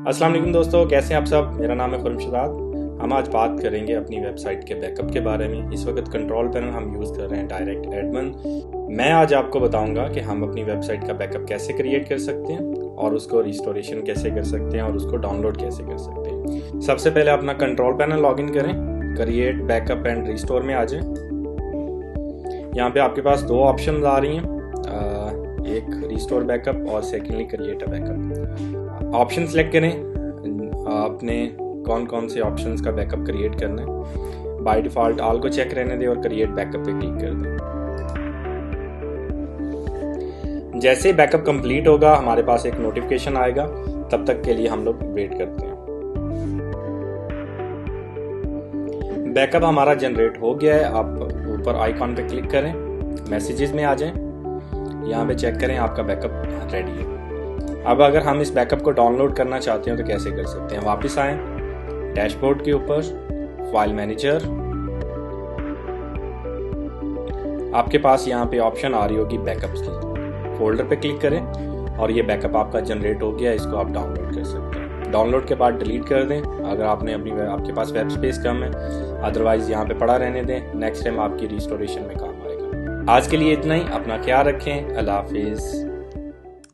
अस्सलाम वालेकुम दोस्तों, कैसे हैं आप सब। मेरा नाम है खुर्मशदाद। हम आज बात करेंगे अपनी वेबसाइट के बैकअप के बारे में। इस वक्त कंट्रोल पैनल हम यूज़ कर रहे हैं डायरेक्ट एडमिन। मैं आज आपको बताऊंगा कि हम अपनी वेबसाइट का बैकअप कैसे क्रिएट कर सकते हैं और उसको रिस्टोरेशन कैसे कर सकते हैं और उसको डाउनलोड कैसे कर सकते हैं। सबसे पहले अपना कंट्रोल पैनल लॉगिन करें, क्रिएट बैकअप एंड रिस्टोर में आ जाएं। यहाँ पे आपके पास दो ऑप्शन आ रही हैं, एक रिस्टोर बैकअप और secondly create a backup. Option select करें, आपने कौन कौन से ऑप्शंस का बैकअप क्रिएट करना है। बाय डिफॉल्ट ऑल को चेक रहने दें और क्रिएट बैकअप पे क्लिक कर दें। जैसे बैकअप कंप्लीट होगा हमारे पास एक नोटिफिकेशन आएगा, तब तक के लिए हम लोग वेट करते हैं। बैकअप हमारा जनरेट हो गया है। आप ऊपर आइकॉन पे क्लिक करें, मैसेजेस में आ जाएं, यहाँ पे चेक करें आपका बैकअप रेडी है। अब अगर हम इस बैकअप को डाउनलोड करना चाहते हैं तो कैसे कर सकते हैं। वापस आएं, डैशबोर्ड के ऊपर फाइल मैनेजर, आपके पास यहाँ पे ऑप्शन आ रही होगी बैकअप्स की, फोल्डर पे क्लिक करें और ये बैकअप आपका जनरेट हो गया। इसको आप डाउनलोड कर सकते हैं। डाउनलोड के बाद डिलीट कर दें अगर आपके पास वेब स्पेस कम है, अदरवाइज यहाँ पे पड़ा रहने दें। नेक्स्ट टाइम आपकी रिस्टोरेशन में काम आएगा। आज के लिए इतना ही। अपना ख्याल रखें। अल्लाह हाफिज।